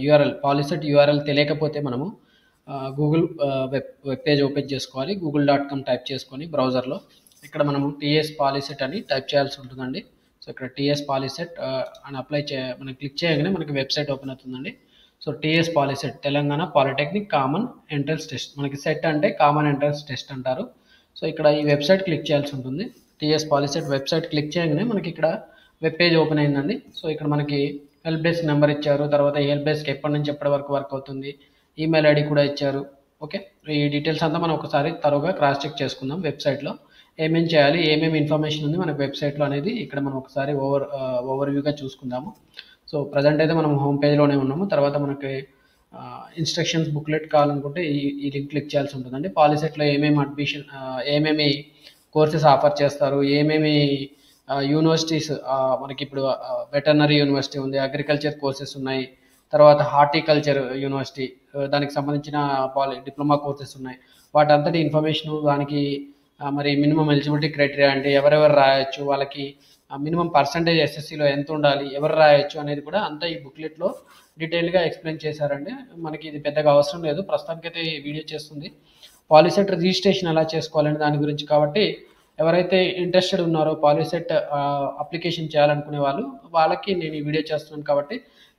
URL POLYCET URL తెలియకపోతే మనము Google web page open చేసుకోవాలి. google.com టైప్ చేసుకొని బ్రౌజర్లో ఇక్కడ మనము టీఎస్ పాలిసెట్ అని టైప్ చేయాల్సి ఉంటుందండి. సో ఇక్కడ టీఎస్ పాలిసెట్ అని మనం క్లిక్ చేయగానే మనకి వెబ్సైట్ ఓపెన్ అవుతుందండి. So TS POLYCET Telangana polytechnic common entrance test, మనకి సెట్ అంటే కామన్ ఎంట్రన్స్ టెస్ట్ అంటారు. సో ఇక్కడ ఈ వెబ్సైట్ క్లిక్ చేయాల్సి ఉంటుంది. టీఎస్ పాలిసెట్ వెబ్సైట్ క్లిక్ చేయగానే మనకి ఇక్కడ వెబ్ పేజ్ ఓపెన్ అయిందండి. సో ఇక్కడ మనకి హెల్ప్ డెస్క్ నెంబర్ ఇచ్చారు, తర్వాత ఈ హెల్ప్ డెస్క్ ఎప్పటి నుంచి ఎప్పటి వరకు వర్క్ అవుతుంది, ఈమెయిల్ ఐడి కూడా ఇచ్చారు. ఓకే, ఈ డీటెయిల్స్ అంతా మనం ఒకసారి తరువుగా క్రాస్ చెక్ చేసుకుందాం. వెబ్సైట్లో ఏమేమి చేయాలి, ఏమేమి ఇన్ఫర్మేషన్ ఉంది మనకి వెబ్సైట్లో అనేది ఇక్కడ మనం ఒకసారి ఓవర్వ్యూగా చూసుకుందాము. సో ప్రజెంట్ అయితే మనం హోమ్ పేజ్లోనే ఉన్నాము. తర్వాత మనకి ఇన్స్ట్రక్షన్స్ బుక్లెట్ కావాలనుకుంటే ఈ లింక్ క్లిక్ చేయాల్సి ఉంటుందండి. పాలిసెట్లో ఏమేమి కోర్సెస్ ఆఫర్ చేస్తారు, ఏమేమి యూనివర్సిటీస్, మనకి ఇప్పుడు వెటర్నరీ యూనివర్సిటీ ఉంది, అగ్రికల్చర్ కోర్సెస్ ఉన్నాయి, తర్వాత హార్టికల్చర్ యూనివర్సిటీ దానికి సంబంధించిన డిప్లొమా కోర్సెస్ ఉన్నాయి. వాటంతటి ఇన్ఫర్మేషన్, దానికి మరి మినిమం ఎలిజిబిలిటీ క్రైటీరియా అంటే ఎవరెవరు రాయొచ్చు, వాళ్ళకి మినిమం పర్సంటేజ్ ఎస్ఎస్సిలో ఎంత ఉండాలి, ఎవరు రాయొచ్చు అనేది కూడా అంతా ఈ బుక్లెట్లో డీటెయిల్గా ఎక్స్ప్లెయిన్ చేశారండి. మనకి ఇది పెద్దగా అవసరం లేదు, ప్రస్తుతానికైతే ఈ వీడియో చేస్తుంది పాలిసెట్ రిజిస్ట్రేషన్ ఎలా చేసుకోవాలని దాని గురించి. కాబట్టి ఎవరైతే ఇంట్రెస్టెడ్ ఉన్నారో పాలిసెట్ అప్లికేషన్ చేయాలనుకునే వాళ్ళకి నేను ఈ వీడియో చేస్తున్నాను. కాబట్టి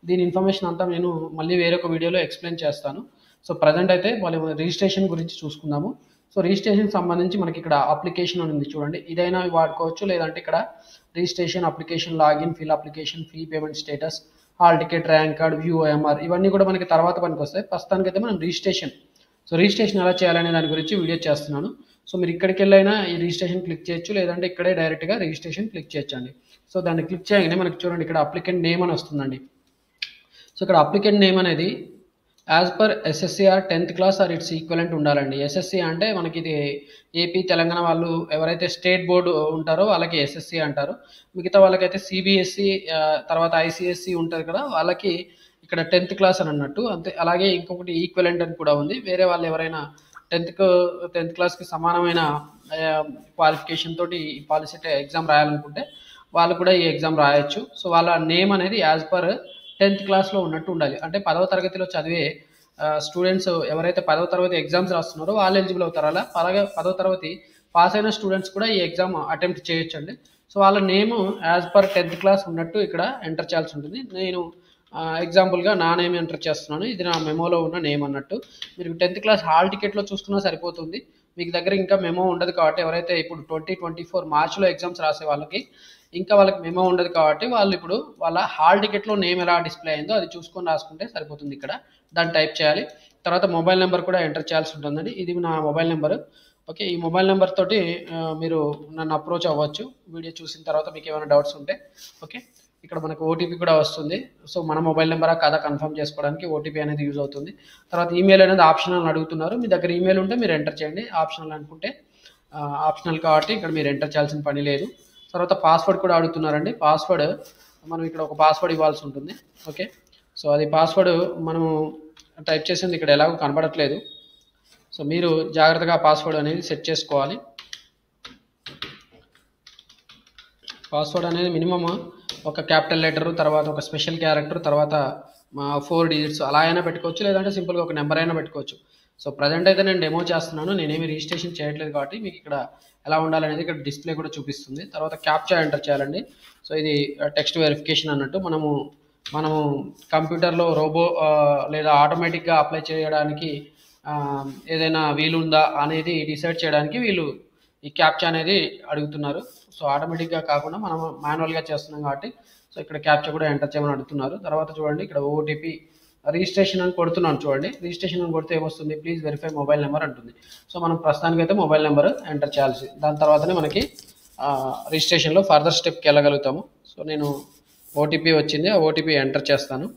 దీని ఇన్ఫర్మేషన్ అంతా నేను మళ్ళీ వేరొక వీడియోలో ఎక్స్ప్లెయిన్ చేస్తాను. సో ప్రజెంట్ అయితే వాళ్ళు రిజిస్ట్రేషన్ గురించి చూసుకుందాము. సో రిజిస్ట్రేషన్కి సంబంధించి మనకి ఇక్కడ అప్లికేషన్ అని ఉంది చూడండి, ఇదైనా వాడుకోవచ్చు, లేదంటే ఇక్కడ registration, application, login, fill application, fee payment status, hall ticket, rank card, view OMR ఇవన్నీ కూడా మనకి తర్వాత పనికి వస్తాయి. ప్రస్తుతానికైతే మనం రిజిస్ట్రేషన్ ఎలా చేయాలనే దాని గురించి వీడియో చేస్తున్నాను. సో మీరు ఇక్కడికి వెళ్ళైనా ఈ రిజిస్ట్రేషన్ క్లిక్ చేయొచ్చు, లేదంటే ఇక్కడే డైరెక్ట్గా రిజిస్ట్రేషన్ క్లిక్ చేయొచ్చండి. సో దాన్ని క్లిక్ చేయగానే మనకి చూడండి ఇక్కడ అప్లికెంట్ నేమ్ అని వస్తుందండి. సో ఇక్కడ అప్లికెంట్ నేమ్ అనేది as per SSC or 10th class or its equivalent ఉండాలండి. ఎస్ఎస్సి అంటే మనకి ఇది ఏపీ, తెలంగాణ వాళ్ళు ఎవరైతే స్టేట్ బోర్డు ఉంటారో వాళ్ళకి ఎస్ఎస్సి అంటారు. మిగతా వాళ్ళకైతే సిబిఎస్సి, తర్వాత ఐసిఎస్సి ఉంటుంది కదా, వాళ్ళకి ఇక్కడ 10th క్లాస్ అని అన్నట్టు అంతే. అలాగే ఇంకొకటి ఈక్వలెంట్ అని కూడా ఉంది. వేరే వాళ్ళు ఎవరైనా 10th క్లాస్కి సమానమైన క్వాలిఫికేషన్ తోటి ఈ పాలిసెట్ ఎగ్జామ్ రాయాలనుకుంటే వాళ్ళు కూడా ఈ ఎగ్జామ్ రాయొచ్చు. సో వాళ్ళ నేమ్ అనేది యాజ్ పర్ 10th క్లాస్లో ఉన్నట్టు ఉండాలి. అంటే 10వ తరగతిలో చదివే స్టూడెంట్స్ ఎవరైతే 10వ తరగతి ఎగ్జామ్స్ రాస్తున్నారో వాళ్ళు ఎలిజిబుల్ అవుతారు. అలాగే 10వ తరగతి పాస్ అయిన స్టూడెంట్స్ కూడా ఈ ఎగ్జామ్ అటెంప్ట్ చేయొచ్చండి. సో వాళ్ళ name as per 10th class ఉన్నట్టు ఇక్కడ ఎంటర్ చేయాల్సి ఉంటుంది. నేను ఎగ్జాంపుల్గా నా నేమ్ ఎంటర్ చేస్తున్నాను, ఇది నా మెమోలో ఉన్న నేమ్ అన్నట్టు. మీరు 10th క్లాస్ హాల్ టికెట్లో చూసుకున్నా సరిపోతుంది. మీకు దగ్గర ఇంకా మెమో ఉండదు కాబట్టి, ఎవరైతే ఇప్పుడు 2024 మార్చిలో ఎగ్జామ్స్ రాసే వాళ్ళకి మెమో ఉండదు కాబట్టి వాళ్ళు ఇప్పుడు వాళ్ళ హాల్ టికెట్లో నేమ్ ఎలా డిస్ప్లే అయిందో అది చూసుకొని రాసుకుంటే సరిపోతుంది. ఇక్కడ దాన్ని టైప్ చేయాలి. తర్వాత మొబైల్ నెంబర్ కూడా ఎంటర్ చేయాల్సి ఉంటుందండి. ఇది నా మొబైల్ నెంబర్. ఓకే, ఈ మొబైల్ నెంబర్ తోటి మీరు నన్ను అప్రోచ్ అవ్వచ్చు వీడియో చూసిన తర్వాత మీకు ఏమైనా డౌట్స్ ఉంటే. ఓకే, ఇక్కడ మనకు ఓటీపీ కూడా వస్తుంది. సో మన మొబైల్ నెంబరా కాదా కన్ఫర్మ్ చేసుకోవడానికి ఓటీపీ అనేది యూజ్ అవుతుంది. తర్వాత ఈమెయిల్ అనేది ఆప్షనల్ అడుగుతున్నారు. మీ దగ్గర ఈమెయిల్ ఉంటే మీరు ఎంటర్ చేయండి, ఆప్షనల్ అనుకుంటే ఆప్షనల్ కాబట్టి ఇక్కడ మీరు ఎంటర్ చేయాల్సిన పని లేదు. తర్వాత పాస్వర్డ్ కూడా అడుగుతున్నారండి. పాస్వర్డ్ మనం ఇక్కడ ఒక పాస్వర్డ్ ఇవ్వాల్సి ఉంటుంది. ఓకే, సో అది పాస్వర్డ్ మనము టైప్ చేసింది ఇక్కడ ఎలాగో కనబడట్లేదు. సో మీరు జాగ్రత్తగా పాస్వర్డ్ అనేది సెట్ చేసుకోవాలి. పాస్వర్డ్ అనేది మినిమమ్ ఒక క్యాపిటల్ లెటర్, తర్వాత ఒక స్పెషల్ క్యారెక్టర్, తర్వాత 4 డిజిట్స్ అలా అయినా పెట్టుకోవచ్చు, లేదంటే సింపుల్గా ఒక నెంబర్ అయినా పెట్టుకోవచ్చు. సో ప్రజెంట్ అయితే నేను డెమో చేస్తున్నాను, నేనేమి రిజిస్ట్రేషన్ చేయట్లేదు కాబట్టి మీకు ఇక్కడ ఎలా ఉండాలనేది ఇక్కడ డిస్ప్లే కూడా చూపిస్తుంది. తర్వాత క్యాప్చా ఎంటర్ చేయాలండి. సో ఇది టెక్స్ట్ వెరిఫికేషన్ అన్నట్టు. మనము కంప్యూటర్లో రోబో లేదా ఆటోమేటిక్గా అప్లై చేయడానికి ఏదైనా వీలుందా అనేది డిసైడ్ చేయడానికి వీళ్ళు ఈ క్యాప్చా అనేది అడుగుతున్నారు. సో ఆటోమేటిక్గా కాకుండా మనం మాన్యువల్గా చేస్తున్నాం కాబట్టి సో ఇక్కడ క్యాప్చా కూడా ఎంటర్ చేయమని అడుగుతున్నారు. తర్వాత చూడండి ఇక్కడ ఓటీపీ రిజిస్ట్రేషన్ అని కొడుతున్నాను చూడండి. రిజిస్ట్రేషన్ అని కొడితే ఏమొస్తుంది, ప్లీజ్ వెరిఫై మొబైల్ నెంబర్ అంటుంది. సో మనం ప్రస్తుతానికి అయితే మొబైల్ నెంబర్ ఎంటర్ చేయాల్సి, దాని తర్వాతనే మనకి రిజిస్ట్రేషన్లో ఫర్దర్ స్టెప్కి వెళ్ళగలుగుతాము. సో నేను ఓటీపీ వచ్చింది, ఆ ఓటీపీ ఎంటర్ చేస్తాను.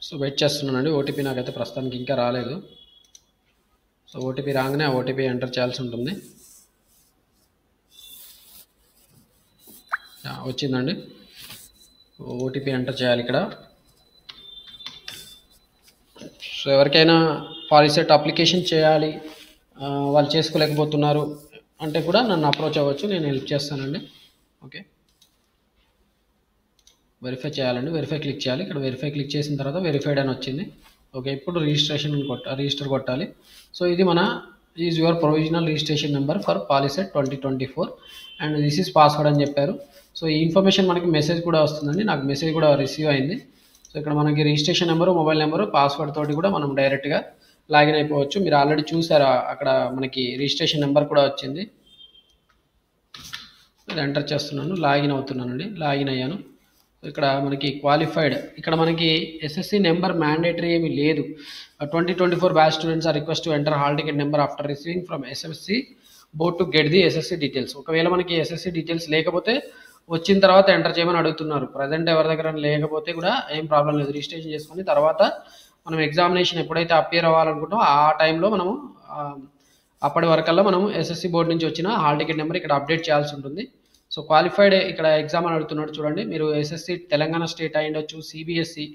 సో వెయిట్ చేస్తున్నానండి, ఓటీపీ నాకైతే ప్రస్తుతానికి ఇంకా రాలేదు. సో ఓటీపీ రాగానే ఆ ఓటీపీ ఎంటర్ చేయాల్సి ఉంటుంది. వచ్చిందండి, ఓటీపీ ఎంటర్ చేయాలి ఇక్కడ. సో ఎవరికైనా పాలిసెట్ అప్లికేషన్ చేయాలి, వాళ్ళు చేసుకోలేకపోతున్నారు అంటే కూడా నన్ను అప్రోచ్ అవ్వచ్చు, నేను హెల్ప్ చేస్తానండి. ఓకే, వెరిఫై చేయాలండి. వెరిఫై క్లిక్ చేయాలి. ఇక్కడ వెరిఫై క్లిక్ చేసిన తర్వాత వెరిఫైడ్ అని వచ్చింది. ఓకే, ఇప్పుడు రిజిస్టర్ కొట్టాలి. సో ఇది మన is your provisional registration number for POLYCET 2024 and this is password అని చెప్పారు. సో ఈ ఇన్ఫర్మేషన్ మనకి మెసేజ్ కూడా వస్తుందండి. నాకు మెసేజ్ కూడా రిసీవ్ అయింది. సో ఇక్కడ మనకి registration number, mobile number, password తోటి కూడా మనం డైరెక్ట్గా లాగిన్ అయిపోవచ్చు. మీరు ఆల్రెడీ చూసారా, అక్కడ మనకి రిజిస్ట్రేషన్ నెంబర్ కూడా వచ్చింది. ఇది ఎంటర్ చేస్తున్నాను, లాగిన్ అవుతున్నానండి. లాగిన్ అయ్యాను. ఇక్కడ మనకి క్వాలిఫైడ్, ఇక్కడ మనకి ఎస్ఎస్సి నెంబర్ మ్యాండేటరీ ఏమీ లేదు. 2024 batch students are request to enter hall ticket number after receiving from SSC board to get the SSC details. ఒకవేళ మనకి ఎస్ఎస్సి డీటెయిల్స్ లేకపోతే వచ్చిన తర్వాత ఎంటర్ చేయమని అడుగుతున్నారు. ప్రజెంట్ ఎవరి దగ్గర లేకపోతే కూడా ఏం ప్రాబ్లం లేదు. రిజిస్ట్రేషన్ చేసుకుని తర్వాత మనం ఎగ్జామినేషన్ ఎప్పుడైతే అపియర్ అవ్వాలనుకుంటామో ఆ టైంలో మనము అప్పటి వరకల్లా మనము ఎస్ఎస్సి బోర్డు నుంచి వచ్చిన హాల్ టికెట్ నెంబర్ ఇక్కడ అప్డేట్ చేయాల్సి ఉంటుంది. సో క్వాలిఫైడ్ ఇక్కడ ఎగ్జామ్ అని అడుగుతున్నాడు చూడండి. మీరు ఎస్ఎస్సి తెలంగాణ స్టేట్ అయ్యుండొచ్చు, CBSE,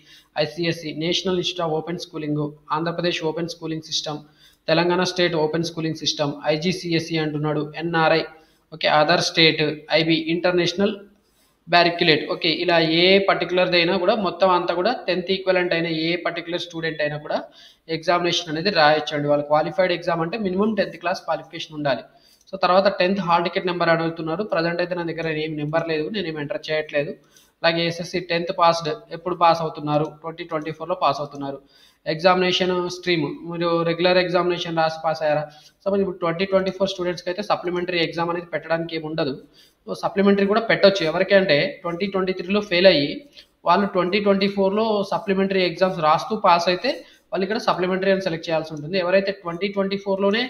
ICSE, national institute of open schooling, Andhra Pradesh open schooling system, Telangana state open schooling system, IGCSE అంటున్నాడు, NRI, okay, other state, IB, international బ్యారిక్యులేట్. Okay, ఇలా ఏ పర్టికులర్ది అయినా కూడా మొత్తం అంతా కూడా 10th ఈక్వలెంట్ అయిన ఏ పర్టికులర్ స్టూడెంట్ అయినా కూడా ఎగ్జామినేషన్ అనేది రాయొచ్చండి. వాళ్ళు క్వాలిఫైడ్ ఎగ్జామ్ అంటే మినిమం 10th క్లాస్ క్వాలిఫికేషన్ ఉండాలి. సో తర్వాత 10th హాల్ టికెట్ నెంబర్ అడుగుతున్నారు. ప్రజెంట్ అయితే నా దగ్గర ఏం నెంబర్ లేదు, నేను ఏం ఎంటర్ చేయట్లేదు. అలాగే ఎస్ఎస్సి 10th పాస్డ్, ఎప్పుడు పాస్ అవుతున్నారు, 2024లో పాస్ అవుతున్నారు. ఎగ్జామినేషన్ స్ట్రీమ్, మీరు రెగ్యులర్ ఎగ్జామినేషన్ రాసి పాస్ అయ్యారా. సపోజ్ ఇప్పుడు 2024 స్టూడెంట్స్కి అయితే సప్లిమెంటరీ ఎగ్జామ్ అనేది పెట్టడానికి ఏమి ఉండదు. సప్లిమెంటరీ కూడా పెట్టొచ్చు. ఎవరికంటే 2023లో ఫెయిల్ అయ్యి వాళ్ళు 2024లో సప్లిమెంటరీ ఎగ్జామ్స్ రాస్తూ పాస్ అయితే వాళ్ళు ఇక్కడ సప్లిమెంటరీ అని సెలెక్ట్ చేయాల్సి ఉంటుంది. ఎవరైతే 2024లోనే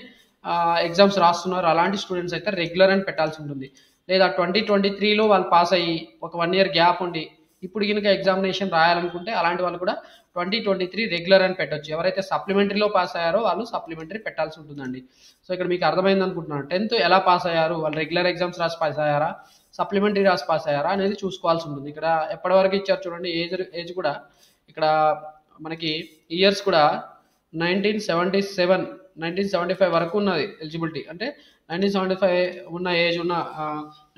ఎగ్జామ్స్ రాస్తున్నారు అలాంటి స్టూడెంట్స్ అయితే రెగ్యులర్ అని పెట్టాల్సి ఉంటుంది. లేదా 2023లో వాళ్ళు పాస్ అయ్యి ఒక 1 year గ్యాప్ ఉండి ఇప్పుడు కనుక ఎగ్జామినేషన్ రాయాలనుకుంటే అలాంటి వాళ్ళు కూడా 2023 రెగ్యులర్ అని పెట్టొచ్చు. ఎవరైతే సప్లిమెంటరీలో పాస్ అయ్యారో వాళ్ళు సప్లిమెంటరీ పెట్టాల్సి ఉంటుందండి. సో ఇక్కడ మీకు అర్థమైంది అనుకుంటున్నాను. 10th ఎలా పాస్ అయ్యారు, వాళ్ళు రెగ్యులర్ ఎగ్జామ్స్ రాసి పాస్ అయ్యారా, సప్లిమెంటరీ రాసి పాస్ అయ్యారా అనేది చూసుకోవాల్సి ఉంటుంది. ఇక్కడ ఎప్పటి వరకు ఇచ్చారు చూడండి. ఏజ్ కూడా ఇక్కడ మనకి ఇయర్స్ కూడా 1977, 1975 వరకు ఉన్నది ఎలిజిబిలిటీ. అంటే 1975 ఉన్న ఏజ్ ఉన్న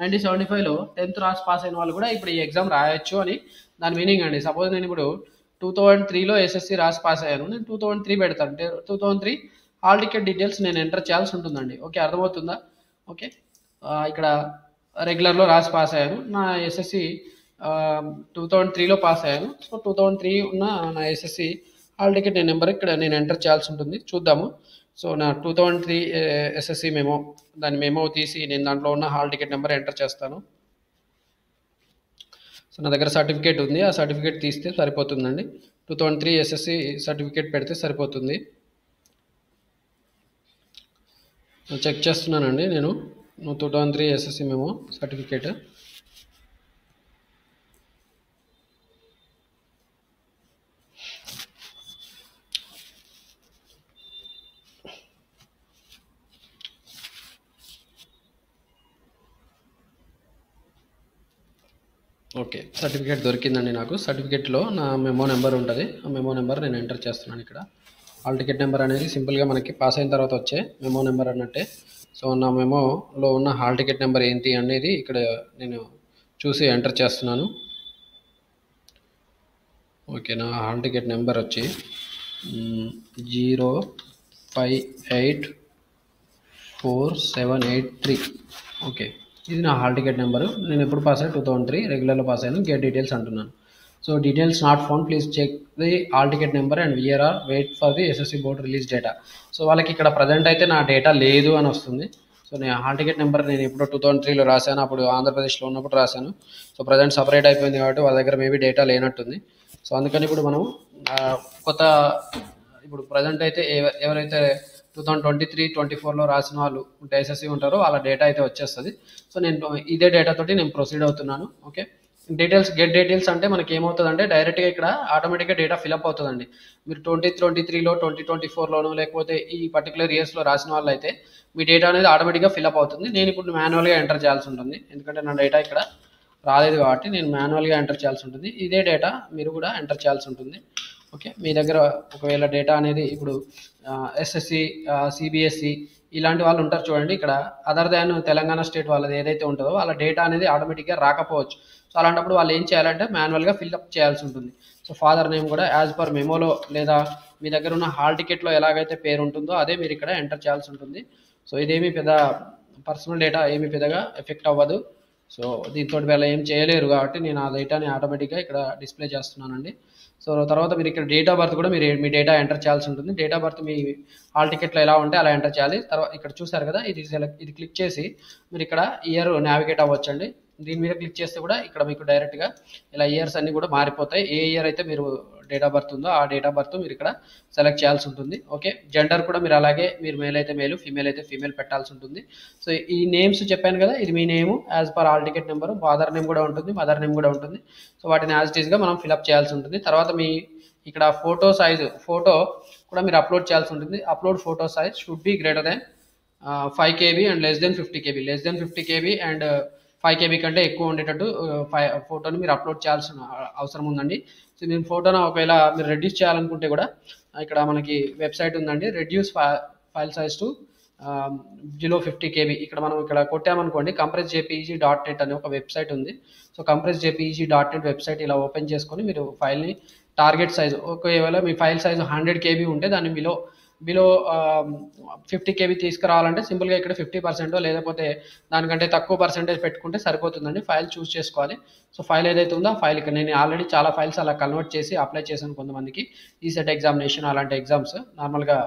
1975లో 10th రాసి పాస్ అయిన వాళ్ళు కూడా ఇప్పుడు ఈ ఎగ్జామ్ రాయొచ్చు అని దాని మీనింగ్ అండి. సపోజ్ నేను ఇప్పుడు 2003లో ఎస్ఎస్సి రాసి పాస్ అయ్యాను, నేను 2003 పెడతాను. అంటే 2003 హాల్ టికెట్ డీటెయిల్స్ నేను ఎంటర్ చేయాల్సి ఉంటుందండి. ఓకే, అర్థమవుతుందా. ఓకే, ఇక్కడ రెగ్యులర్లో రాసి పాస్ అయ్యాను, నా ఎస్ఎస్సి 2003లో పాస్ అయ్యాను. సో 2003 ఉన్న నా ఎస్ఎస్సి హాల్ టికెట్ నెంబర్ ఇక్కడ నేను ఎంటర్ చేయాల్సి ఉంటుంది. చూద్దాము. సో నా 2003 ఎస్ఎస్సి మెమో, దాని మెమో తీసి నేను దాంట్లో ఉన్న హాల్ టికెట్ నెంబర్ ఎంటర్ చేస్తాను. సో నా దగ్గర సర్టిఫికేట్ ఉంది, ఆ సర్టిఫికేట్ తీస్తే సరిపోతుందండి. 2003 ఎస్ఎస్సి సర్టిఫికేట్ పెడితే సరిపోతుంది. చెక్ చేస్తున్నానండి నేను 2003 SSC memo certificate. Okay, certificate దొరికిందండి నాకు. సర్టిఫికేట్లో నా మెమో నెంబర్ ఉంటుంది. ఆ మెమో నెంబర్ నేను ఎంటర్ చేస్తున్నాను. ఇక్కడ హాల్ టికెట్ నెంబర్ అనేది సింపుల్గా మనకి పాస్ అయిన తర్వాత వచ్చే మెమో నెంబర్ అన్నట్టే. సో నా మెమోలో ఉన్న హాల్ టికెట్ నెంబర్ ఏంటి అనేది ఇక్కడ నేను చూసి ఎంటర్ చేస్తున్నాను. ఓకే, నా హాల్ టికెట్ నెంబర్ వచ్చి 0584783. ఓకే, ఇది నా హాల్ టికెట్ నెంబరు. నేను ఎప్పుడు పాస్ అయ్యాను, 2003 రెగ్యులర్లో పాస్ అయ్యాను. గెట్ డీటెయిల్స్ అంటున్నాను. So details not found, please check the hall ticket number and we are wait for the SSC board release data. So వాళ్ళకి ఇక్కడ ప్రజెంట్ అయితే నా డేటా లేదు అని వస్తుంది. సో నేను హాల్ టికెట్ నెంబర్ నేను ఎప్పుడో 2003లో రాశాను, అప్పుడు ఆంధ్రప్రదేశ్లో ఉన్నప్పుడు రాశాను. సో ప్రజెంట్ సపరేట్ అయిపోయింది కాబట్టి వాళ్ళ దగ్గర మేబీ డేటా లేనట్టుంది. సో అందుకని ఇప్పుడు మనం కొత్త, ఇప్పుడు ప్రజెంట్ అయితే ఎవరైతే 2023-24లో రాసిన వాళ్ళు ఎస్ఎస్సి ఉంటారో వాళ్ళ డేటా అయితే వచ్చేస్తుంది. సో నేను ఇదే డేటా తోటి నేను ప్రొసీడ్ అవుతున్నాను. ఓకే, డీటెయిల్స్ గెట్ డీటెయిల్స్ అంటే మనకి ఏమవుతుందంటే డైరెక్ట్గా ఇక్కడ ఆటోమేటిక్గా డేటా ఫిల్అప్ అవుతుందండి. మీరు 2023లో 2024లోనో లేకపోతే ఈ పర్టికులర్ ఇయర్స్లో రాసిన వాళ్ళు అయితే మీ డేటా అనేది ఆటోమేటిక్గా ఫిల్అప్ అవుతుంది. నేను ఇప్పుడు మాన్యువల్గా ఎంటర్ చేయాల్సి ఉంటుంది, ఎందుకంటే నా డేటా ఇక్కడ రాలేదు కాబట్టి నేను మాన్యువల్గా ఎంటర్ చేయాల్సి ఉంటుంది. ఇదే డేటా మీరు కూడా ఎంటర్ చేయాల్సి ఉంటుంది. ఓకే, మీ దగ్గర ఒకవేళ డేటా అనేది ఇప్పుడు ఎస్ఎస్సి, సిబిఎస్ఈ ఇలాంటి వాళ్ళు ఉంటారు చూడండి. ఇక్కడ అదర్ దాన్ తెలంగాణ స్టేట్ వాళ్ళది ఏదైతే ఉంటుందో వాళ్ళ డేటా అనేది ఆటోమేటిక్గా రాకపోవచ్చు. సో అలాంటప్పుడు వాళ్ళు ఏం చేయాలంటే మాన్యువల్గా ఫిల్అప్ చేయాల్సి ఉంటుంది. సో ఫాదర్ నేమ్ కూడా యాజ్ పర్ మెమోలో లేదా మీ దగ్గర ఉన్న హాల్ టికెట్లో ఎలాగైతే పేరు ఉంటుందో అదే మీరు ఇక్కడ ఎంటర్ చేయాల్సి ఉంటుంది. సో ఇదేమి పెద్ద పర్సనల్ డేటా ఏమి పెద్దగా ఎఫెక్ట్ అవ్వదు. సో దీంతో వీళ్ళు ఏం చేయలేరు కాబట్టి నేను ఆ డేటాని ఆటోమేటిక్గా ఇక్కడ డిస్ప్లే చేస్తున్నానండి. సో తర్వాత మీరు ఇక్కడ డేట్ ఆఫ్ బర్త్ కూడా మీరు మీ డేటా ఎంటర్ చేయాల్సి ఉంటుంది. డేట్ ఆఫ్ బర్త్ మీ హాల్ టికెట్లో ఎలా ఉంటే అలా ఎంటర్ చేయాలి. తర్వాత ఇక్కడ చూసారు కదా, ఇది క్లిక్ చేసి మీరు ఇక్కడ ఇయర్ నావిగేట్ అవ్వచ్చండి. దీని మీద క్లిక్ చేస్తే కూడా ఇక్కడ మీకు డైరెక్ట్గా ఇలా ఇయర్స్ అన్ని కూడా మారిపోతాయి. ఏ ఇయర్ అయితే మీరు డేట్ ఆఫ్ బర్త్ ఉందో ఆ డేట్ ఆఫ్ బర్త్ మీరు ఇక్కడ సెలెక్ట్ చేయాల్సి ఉంటుంది. ఓకే, జెండర్ కూడా మీరు అలాగే మీరు మేల్ అయితే మేలు, ఫీమేల్ అయితే ఫీమేల్ పెట్టాల్సి ఉంటుంది. సో ఈ నేమ్స్ చెప్పాను కదా, ఇది మీ name as per hall ticket number, father name కూడా ఉంటుంది, మదర్ నేమ్ కూడా ఉంటుంది. సో వాటిని యాజ్ ఇట్ ఈస్గా మనం ఫిల్అప్ చేయాల్సి ఉంటుంది. తర్వాత మీ ఇక్కడ ఫోటో సైజు ఫోటో కూడా మీరు అప్లోడ్ చేయాల్సి ఉంటుంది. Upload photo size should be greater than 5 KB and less than 50 KB, less than 50 KB and 5 KB కంటే ఎక్కువ ఉండేటట్టు ఫోటోని మీరు అప్లోడ్ చేయాల్సిన అవసరం ఉందండి. సో మీరు ఫోటోను ఒకవేళ మీరు రెడ్యూస్ చేయాలనుకుంటే కూడా ఇక్కడ మనకి వెబ్సైట్ ఉందండి, reduce file size to below 50 KB. ఇక్కడ మనం ఇక్కడ కొట్టామనుకోండి, compressjpeg.net అనే ఒక వెబ్సైట్ ఉంది. సో compressjpeg.net వెబ్సైట్ ఇలా ఓపెన్ చేసుకొని మీరు ఫైల్ని టార్గెట్ సైజ్, ఒకవేళ మీ ఫైల్ సైజ్ 100 KB ఉంటే దాన్ని బిలో 50 KB తీసుకురావాలంటే సింపుల్గా ఇక్కడ 50% లేకపోతే దానికంటే తక్కువ పర్సెంటేజ్ పెట్టుకుంటే సరిపోతుందండి. ఫైల్ చూస్ చేసుకోవాలి. సో ఫైల్ ఏదైతే ఉందో ఆ ఫైల్ ఇక్కడ నేను ఆల్రెడీ చాలా ఫైల్స్ అలా కన్వర్ట్ చేసి అప్లై చేశాను కొంతమందికి, ఈసెట్ ఎగ్జామినేషన్ అలాంటి ఎగ్జామ్స్ నార్మల్గా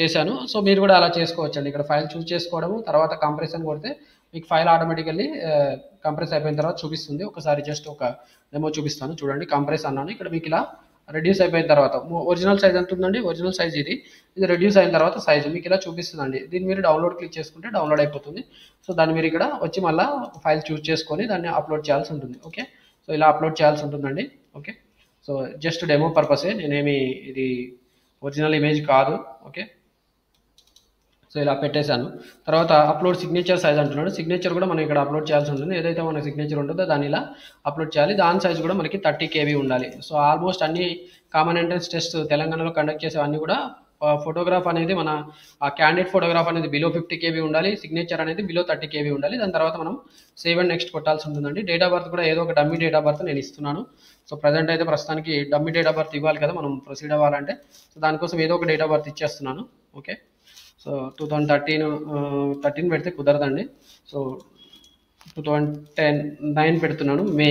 చేశాను. సో మీరు కూడా అలా చేసుకోవచ్చండి. ఇక్కడ ఫైల్ చూస్ చేసుకోవడము, తర్వాత కంప్రెషన్ కొడితే మీకు ఫైల్ ఆటోమేటికల్లీ కంప్రెస్ అయిపోయిన తర్వాత చూపిస్తుంది. ఒకసారి జస్ట్ ఒక డెమో చూపిస్తాను చూడండి. కంప్రెస్ అన్నాను, ఇక్కడ మీకు ఇలా రెడ్యూస్ అయిపోయిన తర్వాత ఒరిజినల్ సైజ్ ఎంత ఉందండి, ఒరిజినల్ సైజ్ ఇది రెడ్యూస్ అయిన తర్వాత సైజ్ మీకు ఇలా చూపిస్తుందండి. దీన్ని మీరు డౌన్లోడ్ క్లిక్ చేసుకుంటే డౌన్లోడ్ అయిపోతుంది. సో దాన్ని మీరు ఇక్కడ వచ్చి మళ్ళీ ఫైల్ చూస్ చేసుకొని దాన్ని అప్లోడ్ చేయాల్సి ఉంటుంది. ఓకే, సో ఇలా అప్లోడ్ చేయాల్సి ఉంటుందండి. ఓకే, సో జస్ట్ డెమో పర్పసే, నేనేమి ఇది ఒరిజినల్ ఇమేజ్ కాదు. ఓకే, సో ఇలా పెట్టేశాను. తర్వాత అప్లోడ్ సిగ్నేచర్ సైజ్ అంటున్నాడు. సిగ్నేచర్ కూడా మనం ఇక్కడ అప్లోడ్ చేయాల్సి ఉంటుంది. ఏదైతే మన సిగ్నేచర్ ఉంటుందో దాన్ని ఇలా అప్లోడ్ చేయాలి. దాని సైజ్ కూడా మనకి 30 KB ఉండాలి. సో ఆల్మోస్ట్ అన్ని కామన్ ఎంట్రన్స్ టెస్ట్ తెలంగాణలో కండక్ట్ చేసేవన్నీ కూడా ఫోటోగ్రాఫ్ అనేది మన ఆ క్యాండిడేట్ ఫోటోగ్రాఫ్ అనేది బిలో 50 KB ఉండాలి, సిగ్నేచర్ అనేది బిలో 30 KB ఉండాలి. దాని తర్వాత మనం సేవ్ అండ్ నెక్స్ట్ కొట్టాల్సి ఉంటుందండి. డేట్ ఆఫ్ బర్త్ కూడా ఏదో ఒక డమ్మీ డేట్ ఆఫ్ బర్త్ నేను ఇస్తున్నాను. సో ప్రజెంట్ అయితే ప్రస్తుతానికి డమ్మీ డేట్ ఆఫ్ బర్త్ ఇవ్వాలి కదా మనం ప్రొసీడ్ అవ్వాలంటే. సో దానికోసం ఏదో ఒక డేట్ ఆఫ్ బర్త్ ఇచ్చేస్తున్నాను. ఓకే, సో 2013 పెడితే కుదరదండి. సో 2009 పెడుతున్నాను, మే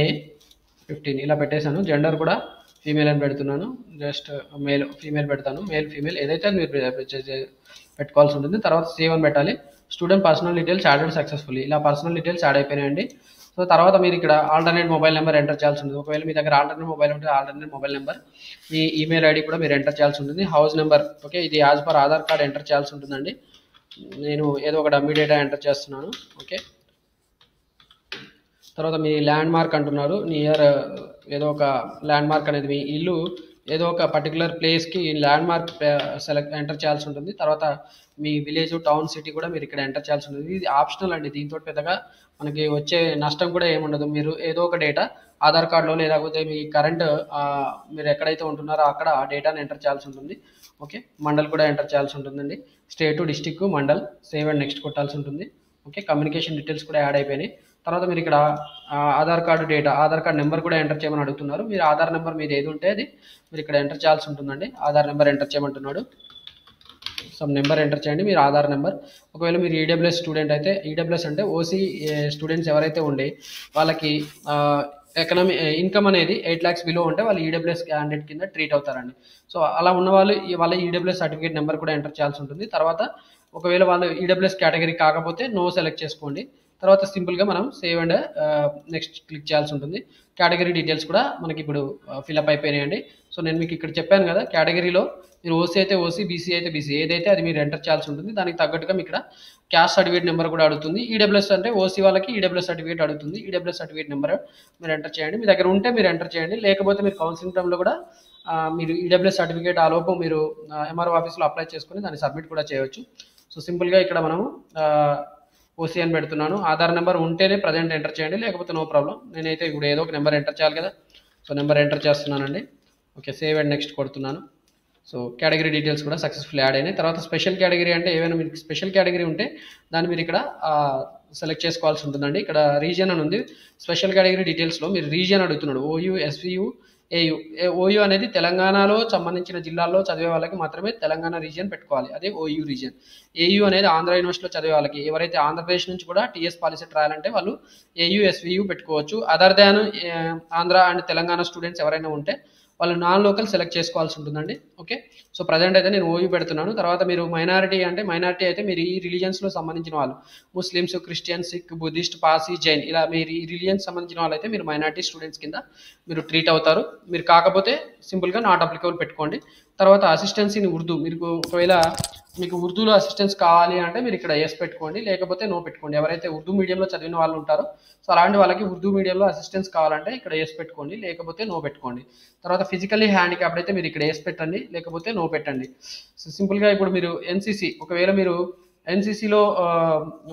15 ఇలా పెట్టేశాను. జెండర్ కూడా ఫీమేల్ అని పెడుతున్నాను. జస్ట్ మేల్ ఫీమేల్ పెడతాను, మేల్ ఫీమేల్ ఏదైతే మీరు పెట్టుకోవాల్సి ఉంటుంది. తర్వాత సేవ్ అని పెట్టాలి. Student personal details added successfully, ఇలా పర్సనల్ డీటెయిల్స్ యాడ్ అయిపోయినాయండి. సో తర్వాత మీరు ఇక్కడ ఆల్టర్నేట్ మొబైల్ నెంబర్ ఎంటర్ చేయాల్సి ఉంటుంది. ఒకవేళ మీ దగ్గర ఆల్టర్నేట్ మొబైల్ ఉంటే ఆల్టర్నేట్ మొబైల్ నెంబర్, మీ ఈమెయిల్ ఐడి కూడా మీరు ఎంటర్ చేయాల్సి ఉంటుంది. హౌస్ నెంబర్, ఓకే, ఇది as per Aadhaar card enter చేయాల్సి ఉంటుందండి. నేను ఏదో ఒక డమ్మీ డేటా ఎంటర్ చేస్తున్నాను. ఓకే, తర్వాత మీ ల్యాండ్ మార్క్ అంటున్నారు. నియర్ ఏదో ఒక ల్యాండ్ మార్క్ అనేది మీ ఇల్లు ఏదో ఒక పర్టికులర్ ప్లేస్కి ల్యాండ్ మార్క్ ఎంటర్ చేయాల్సి ఉంటుంది. తర్వాత మీ విలేజ్, టౌన్, సిటీ కూడా మీరు ఇక్కడ ఎంటర్ చేయాల్సి ఉంటుంది. ఇది ఆప్షనల్ అండి, దీంతో పెద్దగా మనకి వచ్చే నష్టం కూడా ఏముండదు. మీరు ఏదో ఒక డేటా ఆధార్ కార్డులో లేకపోతే మీ కరెంట్ మీరు ఎక్కడైతే ఉంటున్నారో అక్కడ ఆ డేటాని ఎంటర్ చేయాల్సి ఉంటుంది. ఓకే, మండల్ కూడా ఎంటర్ చేయాల్సి ఉంటుందండి. State, district, mandal, save and next కొట్టాల్సి ఉంటుంది. ఓకే, కమ్యూనికేషన్ డీటెయిల్స్ కూడా యాడ్ అయిపోయినాయి. తర్వాత మీరు ఇక్కడ Aadhaar card data, Aadhaar card number కూడా ఎంటర్ చేయమని అడుగుతున్నారు. మీరు ఆధార్ నెంబర్ మీద ఏది ఉంటే అది మీరు ఇక్కడ ఎంటర్ చేయాల్సి ఉంటుందండి. ఆధార్ నెంబర్ ఎంటర్ చేయమంటున్నాడు. సమ్ నెంబర్ ఎంటర్ చేయండి, మీరు ఆధార్ నెంబర్. ఒకవేళ మీరు ఈడబ్ల్యూఎస్ స్టూడెంట్ అయితే, ఈడబ్ల్యూఎస్ అంటే ఓసీ స్టూడెంట్స్ ఎవరైతే ఉండే వాళ్ళకి ఎకనామీ ఇన్కమ్ అనేది 8 lakhs బిలో ఉంటే వాళ్ళు ఈడబ్ల్యూఎస్ క్యాండిడేట్ కింద ట్రీట్ అవుతారండి. సో అలా ఉన్న వాళ్ళు వాళ్ళ ఈడబ్ల్యూఎస్ సర్టిఫికేట్ నెంబర్ కూడా ఎంటర్ చేయాల్సి ఉంటుంది. తర్వాత ఒకవేళ వాళ్ళు ఈడబ్ల్యూఎస్ కేటగిరీ కాకపోతే నో సెలెక్ట్ చేసుకోండి. తర్వాత సింపుల్గా మనం సేవ్ అండ్ నెక్స్ట్ క్లిక్ చేయాల్సి ఉంటుంది. కేటగిరీ డీటెయిల్స్ కూడా మనకి ఇప్పుడు ఫిల్అప్ అయిపోయినాయండి. సో నేను మీకు ఇక్కడ చెప్పాను కదా, కేటగిరీలో మీరు ఓసీ అయితే ఓసీ, బీసీ అయితే బీసీ, ఏదైతే అది మీరు ఎంటర్ చేయాల్సి ఉంటుంది. దానికి తగ్గట్టుగా మీకు ఇక్కడ క్యాస్ట్ సర్టిఫికేట్ నెంబర్ కూడా అడుగుతుంది. ఈడబ్ల్యూఎస్ అంటే ఓసీ వాళ్ళకి ఈడబ్ల్యూఎస్ సర్టిఫికేట్ అడుగుతుంది. ఈడబ్ల్యూఎస్ సర్టిఫికేట్ నెంబర్ మీరు ఎంటర్ చేయండి. మీ దగ్గర ఉంటే మీరు ఎంటర్ చేయండి, లేకపోతే మీరు కౌన్సిలింగ్ టైంలో కూడా మీరు ఈడబ్ల్యూఎస్ సర్టిఫికేట్ ఆ లోపు మీరు ఎంఆర్ఓ ఆఫీస్లో అప్లై చేసుకుని దాన్ని సబ్మిట్ కూడా చేయవచ్చు. సో సింపుల్గా ఇక్కడ మనము ఓసీ అని పెడుతున్నాను. ఆధార్ నెంబర్ ఉంటేనే ప్రజెంట్ ఎంటర్ చేయండి, లేకపోతే నో ప్రాబ్లం. నేనైతే ఇప్పుడు ఏదో ఒక నెంబర్ ఎంటర్ చేయాలి కదా, సో నెంబర్ ఎంటర్ చేస్తున్నానండి. ఓకే, సేవ్ అండ్ నెక్స్ట్ కొడుతున్నాను. సో కేటగిరీ డీటెయిల్స్ కూడా సక్సెస్ఫుల్ యాడ్ అయినాయి. తర్వాత స్పెషల్ కేటగిరీ అంటే ఏమైనా మీకు స్పెషల్ కేటగిరీ ఉంటే దాన్ని మీరు ఇక్కడ సెలెక్ట్ చేసుకోవాల్సి ఉంటుందండి. ఇక్కడ రీజియన్ అని ఉంది. స్పెషల్ కేటగిరీ డీటెయిల్స్లో మీరు రీజియన్ అడుగుతున్నాడు, ఓయూ, ఎస్వియు, ఏయు. ఓయూ అనేది తెలంగాణలో సంబంధించిన జిల్లాల్లో చదివే వాళ్ళకి మాత్రమే తెలంగాణ రీజియన్ పెట్టుకోవాలి, అదే ఓయూ రీజియన్. ఏయూ అనేది ఆంధ్ర యూనివర్సిటీలో చదివే వాళ్ళకి, ఎవరైతే ఆంధ్రప్రదేశ్ నుంచి కూడా టీఎస్ పాలసీ రాయాలంటే వాళ్ళు ఏయూ, ఎస్వియు పెట్టుకోవచ్చు. Other than Andhra and Telangana students ఎవరైనా ఉంటే వాళ్ళు నాన్ లోకల్ సెలెక్ట్ చేసుకోవాల్సి ఉంటుందండి. ఓకే, సో ప్రజెంట్ అయితే నేను ఓయూ పెడుతున్నాను. తర్వాత మీరు మైనారిటీ అంటే మైనారిటీ అయితే మీరు ఈ రిలీజియన్స్లో సంబంధించిన వాళ్ళు, Muslims, Christian, Sikh, Buddhist, Parsi, Jain, ఇలా మీరు ఈ రిలీజియన్స్ సంబంధించిన వాళ్ళు అయితే మీరు మైనారిటీ స్టూడెంట్స్ కింద మీరు ట్రీట్ అవుతారు. మీరు కాకపోతే సింపుల్గా నాట్ అప్లికబుల్ పెట్టుకోండి. తర్వాత అసిస్టెన్స్ ఇన్ ఉర్దూ, మీకు ఒకవేళ మీకు ఉర్దూలో అసిస్టెన్స్ కావాలి అంటే మీరు ఇక్కడ ఎస్ పెట్టుకోండి, లేకపోతే నో పెట్టుకోండి. ఎవరైతే ఉర్దూ మీడియంలో చదివిన వాళ్ళు ఉంటారో సో అలాంటి వాళ్ళకి ఉర్దూ మీడియంలో అసిస్టెన్స్ కావాలంటే ఇక్కడ ఎస్ పెట్టుకోండి, లేకపోతే నో పెట్టుకోండి. తర్వాత ఫిజికల్లీ హ్యాండిక్యాప్డ్ అయితే మీరు ఇక్కడ ఎస్ పెట్టండి, లేకపోతే నో పెట్టండి. సో సింపుల్గా ఇప్పుడు మీరు ఎన్సీసీ, ఒకవేళ మీరు ఎన్సీసీలో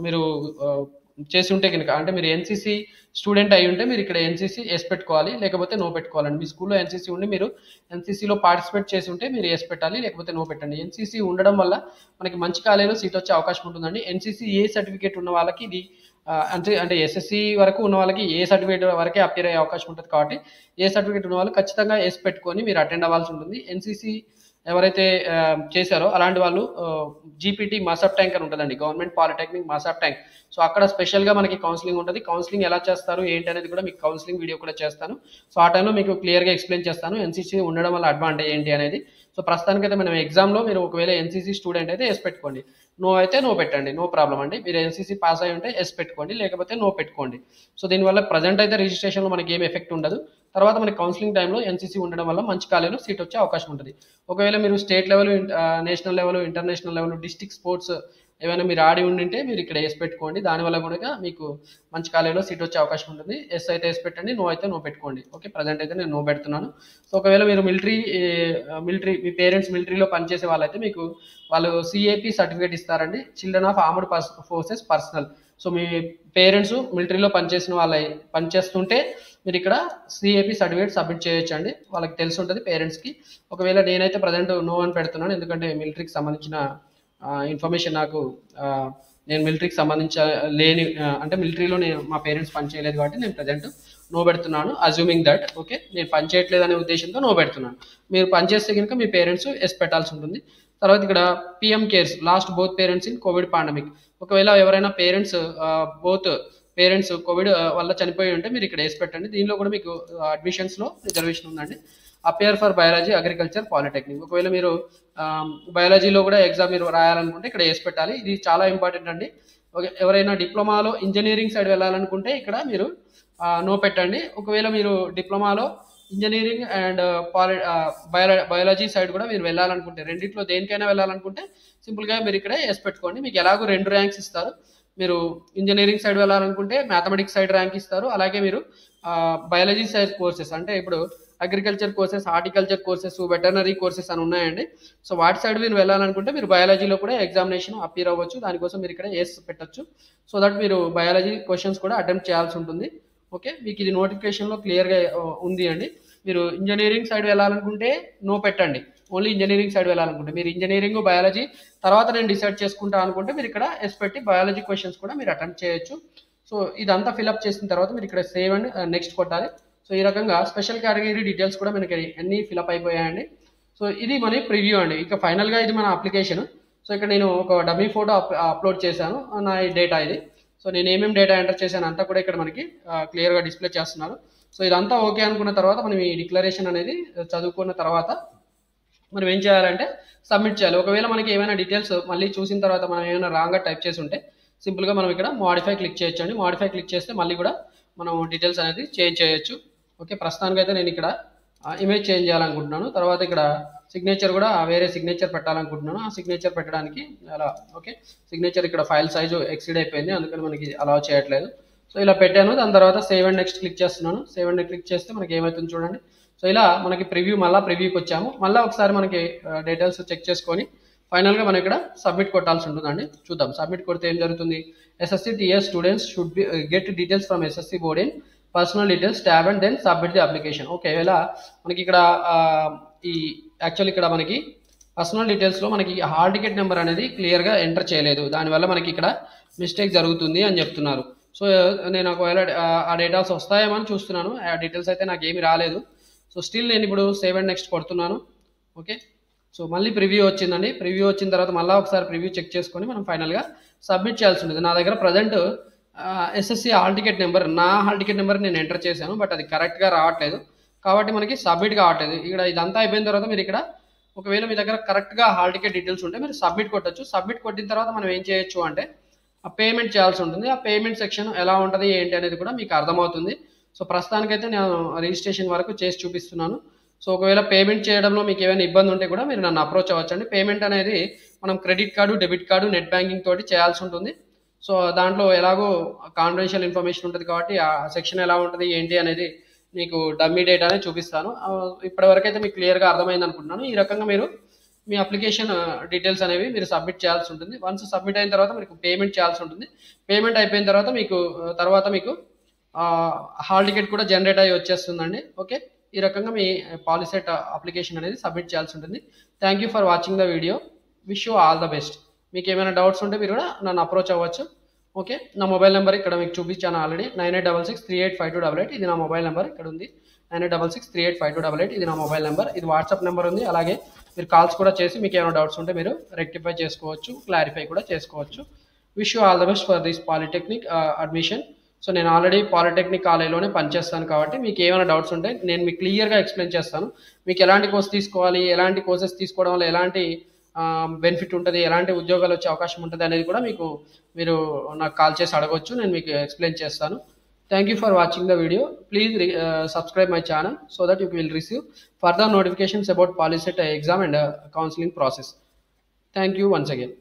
మీరు చేసి ఉంటే కనుక, అంటే మీరు ఎన్సీసీ స్టూడెంట్ అయి ఉంటే మీరు ఇక్కడ ఎన్సీసీ ఎస్ పెట్టుకోవాలి, లేకపోతే నో పెట్టుకోవాలండి. మీ స్కూల్లో ఎన్సీసీ ఉండి మీరు ఎన్సీసీలో పార్టిసిపేట్ చేసి ఉంటే మీరు ఎస్ పెట్టాలి, లేకపోతే నో పెట్టండి. ఎన్సీసీ ఉండడం వల్ల మనకి మంచి కాలేజీలో సీట్ వచ్చే అవకాశం ఉంటుందండి. ఎన్సీసీ ఏ సర్టిఫికేట్ ఉన్న వాళ్ళకి ఇది అంటే ఎస్ఎస్సి వరకు ఉన్న వాళ్ళకి ఏ సర్టిఫికేట్ వరకే అపియర్ అయ్యే అవకాశం ఉంటుంది. కాబట్టి ఏ సర్టిఫికేట్ ఉన్న వాళ్ళు ఖచ్చితంగా ఎస్ పెట్టుకొని మీరు అటెండ్ అవ్వాల్సి ఉంటుంది. ఎన్సీసీ ఎవరైతే చేశారో అలాంటి వాళ్ళు జీపీటీ మాసాప్ ట్యాంక్ అని ఉంటుందండి, గవర్నమెంట్ పాలిటెక్నిక్ మాసాప్ ట్యాంక్. సో అక్కడ స్పెషల్గా మనకి కౌన్సిలింగ్ ఉంటుంది. కౌన్సిలింగ్ ఎలా చేస్తారు ఏంటి అనేది కూడా మీకు కౌన్సిలింగ్ వీడియో కూడా చేస్తాను. సో ఆ టైంలో మీకు క్లియర్గా ఎక్స్ప్లెయిన్ చేస్తాను ఎన్సీసీ ఉండడం వల్ల అడ్వాంటేజ్ ఏంటి అనేది. సో ప్రస్తుతానికైతే మనం ఎగ్జామ్లో మీరు ఒకవేళ ఎన్సీసీ స్టూడెంట్ అయితే ఎస్ పెట్టుకోండి, నో అయితే నో పెట్టండి, నో ప్రాబ్లం అండి. మీరు ఎన్సీసీ పాస్ అయి ఉంటే ఎస్ పెట్టుకోండి, లేకపోతే నో పెట్టుకోండి. సో దీనివల్ల ప్రజెంట్ అయితే రిజిస్ట్రేషన్లో మనకి ఏం ఎఫెక్ట్ ఉండదు. తర్వాత మనకి కౌన్సిలింగ్ టైంలో ఎన్సీసీ ఉండడం వల్ల మంచి కాలేజీలో సీట్ వచ్చే అవకాశం ఉంటుంది. ఒకవేళ మీరు state level, national level, international level, district sports ఏమైనా మీరు ఆడి ఉండింటే మీరు ఇక్కడ ఎస్ పెట్టుకోండి. దానివల్ల కూడా మీకు మంచి కాలేజీలో సీట్ వచ్చే అవకాశం ఉంటుంది. ఎస్ అయితే ఎస్ పెట్టండి, నో అయితే నో పెట్టుకోండి. ఓకే, ప్రజెంట్ అయితే నేను నో పెడుతున్నాను. సో ఒకవేళ మీరు మిలిటరీ మీ పేరెంట్స్ మిలిటరీలో పనిచేసే వాళ్ళైతే మీకు వాళ్ళు సిఏపి సర్టిఫికేట్ ఇస్తారండి, children of armed forces personnel. So me parents మిలిటరీలో పనిచేస్తుంటే మీరు ఇక్కడ సిఏపి సర్టిఫికేట్ సబ్మిట్ చేయొచ్చు అండి, వాళ్ళకి తెలిసి ఉంటుంది పేరెంట్స్కి. ఒకవేళ నేనైతే ప్రజెంట్ నో అని పెడుతున్నాను, ఎందుకంటే మిలిటరీకి సంబంధించిన ఇన్ఫర్మేషన్ నాకు నేను మిలిటరీకి లేని అంటే మిలిటరీలో నేను మా పేరెంట్స్ పని చేయలేదు కాబట్టి నేను ప్రజెంట్ నో పెడుతున్నాను, అజ్యూమింగ్ దట్. ఓకే, నేను పని చేయట్లేదు అనే ఉద్దేశంతో నో పెడుతున్నాను. మీరు పని చేస్తే కనుక మీ పేరెంట్స్ ఎస్ పెట్టాల్సి ఉంటుంది. తర్వాత ఇక్కడ PM cares last both parents in Covid pandemic. ఒకవేళ ఎవరైనా బోత్ పేరెంట్స్ కోవిడ్ వల్ల చనిపోయి ఉంటే మీరు ఇక్కడ వేసి పెట్టండి. దీనిలో కూడా మీకు అడ్మిషన్స్లో రిజర్వేషన్ ఉందండి. Appear for biology, agriculture, polytechnic. ఒకవేళ మీరు బయాలజీలో కూడా ఎగ్జామ్ మీరు రాయాలనుకుంటే ఇక్కడ వేసి పెట్టాలి. ఇది చాలా ఇంపార్టెంట్ అండి. ఎవరైనా డిప్లొమాలో ఇంజనీరింగ్ సైడ్ వెళ్ళాలనుకుంటే ఇక్కడ మీరు నో పెట్టండి. ఒకవేళ మీరు డిప్లొమాలో ఇంజనీరింగ్ అండ్ బయాలజీ సైడ్ కూడా మీరు వెళ్ళాలనుకుంటే, రెండిట్లో దేనికైనా వెళ్ళాలనుకుంటే సింపుల్గా మీరు ఇక్కడ ఎస్ పెట్టుకోండి. మీకు ఎలాగో 2 ర్యాంక్స్ ఇస్తారు. మీరు ఇంజనీరింగ్ సైడ్ వెళ్ళాలనుకుంటే మ్యాథమెటిక్స్ సైడ్ ర్యాంక్ ఇస్తారు. అలాగే మీరు బయాలజీ సైడ్ కోర్సెస్ అంటే ఇప్పుడు agriculture courses, horticulture courses, veterinary courses అని ఉన్నాయండి. సో వాటి సైడ్ మీరు వెళ్ళాలనుకుంటే మీరు బయాలజీలో కూడా ఎగ్జామినేషన్ అపీర్ అవ్వచ్చు. దానికోసం మీరు ఇక్కడ ఎస్ పెట్టచ్చు. సో దట్ మీరు బయాలజీ క్వశ్చన్స్ కూడా అటెంప్ట్ చేయాల్సి ఉంటుంది. ఓకే, మీకు ఇది నోటిఫికేషన్లో క్లియర్గా ఉంది అండి. మీరు ఇంజనీరింగ్ సైడ్ వెళ్ళాలనుకుంటే నో పెట్టండి, ఓన్లీ ఇంజనీరింగ్ సైడ్ వెళ్ళాలనుకుంటే. మీరు ఇంజనీరింగ్, బయాలజీ తర్వాత నేను డిసైడ్ చేసుకుంటా అనుకుంటే మీరు ఇక్కడ ఎస్ పెట్టి బయాలజీ క్వశ్చన్స్ కూడా మీరు అటెంప్ట్ చేయొచ్చు. సో ఇదంతా ఫిల్అప్ చేసిన తర్వాత మీరు ఇక్కడ సేవ్ అండ్ నెక్స్ట్ కొట్టాలి. సో ఈ రకంగా స్పెషల్ కేటగిరీ డీటెయిల్స్ కూడా మనకి అన్నీ ఫిల్అప్ అయిపోయాయండి. సో ఇది మన ప్రివ్యూ అండి. ఇక ఫైనల్గా ఇది మన అప్లికేషన్. సో ఇక్కడ నేను ఒక డమ్మీ ఫోటో అప్లోడ్ చేశాను, నా డేటా ఇది. సో నేను ఏమేమి డేటా ఎంటర్ చేశాను అంతా కూడా ఇక్కడ మనకి క్లియర్గా డిస్ప్లే చేస్తున్నారు. సో ఇదంతా ఓకే అనుకున్న తర్వాత మనం ఈ డిక్లరేషన్ అనేది చదువుకున్న తర్వాత మనం ఏం చేయాలంటే సబ్మిట్ చేయాలి. ఒకవేళ మనకి ఏమైనా డీటెయిల్స్ మళ్ళీ చూసిన తర్వాత మనం ఏమైనా రాంగ్గా టైప్ చేసి ఉంటే సింపుల్గా మనం ఇక్కడ మోడిఫై క్లిక్ చేయొచ్చు అండి. మోడిఫై క్లిక్ చేస్తే మళ్ళీ కూడా మనం డీటెయిల్స్ అనేది చేంజ్ చేయొచ్చు. ఓకే, ప్రస్తుతానికి అయితే నేను ఇక్కడ ఇమేజ్ చేంజ్ చేయాలనుకుంటున్నాను. తర్వాత ఇక్కడ సిగ్నేచర్ కూడా వేరే సిగ్నేచర్ పెట్టాలనుకుంటున్నాను. ఆ సిగ్నేచర్ పెట్టడానికి అలా ఓకే, సిగ్నేచర్ ఇక్కడ ఫైల్ సైజు ఎక్సీడ్ అయిపోయింది, అందుకని మనకి అలా చేయట్లేదు. సో ఇలా పెట్టాను. దాని తర్వాత సేవ్ అండ్ నెక్స్ట్ క్లిక్ చేస్తున్నాను. సేవ్ అండ్ క్లిక్ చేస్తే మనకి ఏమవుతుంది చూడండి. సో ఇలా మనకి ప్రివ్యూకి వచ్చాము. మళ్ళీ ఒకసారి మనకి డీటెయిల్స్ చెక్ చేసుకొని ఫైనల్గా మనం ఇక్కడ సబ్మిట్ కొట్టాల్సి ఉంటుందండి. చూద్దాం సబ్మిట్ కొడితే ఏం జరుగుతుంది. SSC TS students should be get details from SSC board in personal details tab and then submit the application. Okay, ఇలా మనకి ఇక్కడ ఈ యాక్చువల్ ఇక్కడ మనకి పర్సనల్ డీటెయిల్స్లో మనకి హాల్ టికెట్ నెంబర్ అనేది క్లియర్గా ఎంటర్ చేయలేదు, దానివల్ల మనకి ఇక్కడ మిస్టేక్ జరుగుతుంది అని చెప్తున్నారు. సో నేను ఒకవేళ ఆ డేటాస్ వస్తాయేమో అని చూస్తున్నాను, ఆ డీటెయిల్స్ అయితే నాకు ఏమీ రాలేదు. సో స్టిల్ నేను ఇప్పుడు సేవ్ అండ్ నెక్స్ట్ కొడుతున్నాను. ఓకే, సో మళ్ళీ ప్రివ్యూ వచ్చిందండి. ప్రివ్యూ వచ్చిన తర్వాత మళ్ళీ ఒకసారి ప్రివ్యూ చెక్ చేసుకొని మనం ఫైనల్గా సబ్మిట్ చేయాల్సి ఉంటుంది. నా దగ్గర present SSC hall ticket number, నా హాల్ టికెట్ నెంబర్ నేను ఎంటర్ చేశాను, బట్ అది కరెక్ట్గా రావట్లేదు కాబట్టి మనకి సబ్మిట్ కావట్లేదు. ఇక్కడ ఇదంతా అయిపోయిన తర్వాత మీరు ఇక్కడ ఒకవేళ మీ దగ్గర కరెక్ట్గా హాల్ టికెట్ డీటెయిల్స్ ఉంటే మీరు సబ్మిట్ కొట్టచ్చు. సబ్మిట్ కొట్టిన తర్వాత మనం ఏం చేయొచ్చు అంటే ఆ పేమెంట్ చేయాల్సి ఉంటుంది. ఆ పేమెంట్ సెక్షన్ ఎలా ఉంటుంది ఏంటి అనేది కూడా మీకు అర్థమవుతుంది. సో ప్రస్తుతానికైతే నేను రిజిస్ట్రేషన్ వరకు చేసి చూపిస్తున్నాను. సో ఒకవేళ పేమెంట్ చేయడంలో మీకు ఏమైనా ఇబ్బంది ఉంటే కూడా మీరు నన్ను అప్రోచ్ అవ్వచ్చండి. పేమెంట్ అనేది మనం credit card, debit card, net banking తోటి చేయాల్సి ఉంటుంది. సో దాంట్లో ఎలాగో కాన్ఫిడెన్షియల్ ఇన్ఫర్మేషన్ ఉంటుంది కాబట్టి ఆ సెక్షన్ ఎలా ఉంటుంది ఏంటి అనేది మీకు డమ్మీ డేటానే చూపిస్తాను. ఇప్పటివరకు అయితే మీకు క్లియర్గా అర్థమైంది అనుకుంటున్నాను. ఈ రకంగా మీరు మీ అప్లికేషన్ డీటెయిల్స్ అనేవి మీరు సబ్మిట్ చేయాల్సి ఉంటుంది. వన్స్ సబ్మిట్ అయిన తర్వాత మీకు పేమెంట్ చేయాల్సి ఉంటుంది. పేమెంట్ అయిపోయిన తర్వాత మీకు హాల్ టికెట్ కూడా జనరేట్ అయ్యి వచ్చేస్తుందండి. ఓకే, ఈ రకంగా మీ పాలిసెట్ అప్లికేషన్ అనేది సబ్మిట్ చేయాల్సి ఉంటుంది. Thank you for watching the video. Wish you all the best. మీకు ఏమైనా డౌట్స్ ఉంటే మీరు కూడా నన్ను అప్రోచ్ అవ్వచ్చు. ఓకే, నా మొబైల్ నెంబర్ ఇక్కడ మీకు చూపించాను ఆల్రెడీ, 9866385288. ఇది నా మొబైల్ నెంబర్ ఇక్కడ ఉంది, 9866385288. ఇది నా మొబైల్ నెంబర్, ఇది వాట్సాప్ నెంబర్ ఉంది. అలాగే మీరు కాల్స్ కూడా చేసి మీకు ఏమైనా డౌట్స్ ఉంటే మీరు రెక్టిఫై చేసుకోవచ్చు, క్లారిఫై కూడా చేసుకోవచ్చు. Wish you all the best for this polytechnic admission. So నేను ఆల్రెడీ పాలిటెక్నిక్ కాలేజ్లోనే పనిచేస్తాను కాబట్టి మీకు ఏమైనా డౌట్స్ ఉంటే నేను మీకు క్లియర్గా ఎక్స్ప్లెయిన్ చేస్తాను. మీకు ఎలాంటి కోర్స్ తీసుకోవాలి, ఎలాంటి కోర్సెస్ తీసుకోవడం వల్ల ఎలాంటి బెనిఫిట్ ఉంటుంది, ఎలాంటి ఉద్యోగాలు వచ్చే అవకాశం ఉంటుంది అనేది కూడా మీరు నాకు కాల్ చేసి అడగవచ్చు, నేను మీకు ఎక్స్ప్లెయిన్ చేస్తాను. Thank you for watching the video. Please subscribe my channel so that you will receive further notifications about PolySet exam and counseling process. Thank you once again.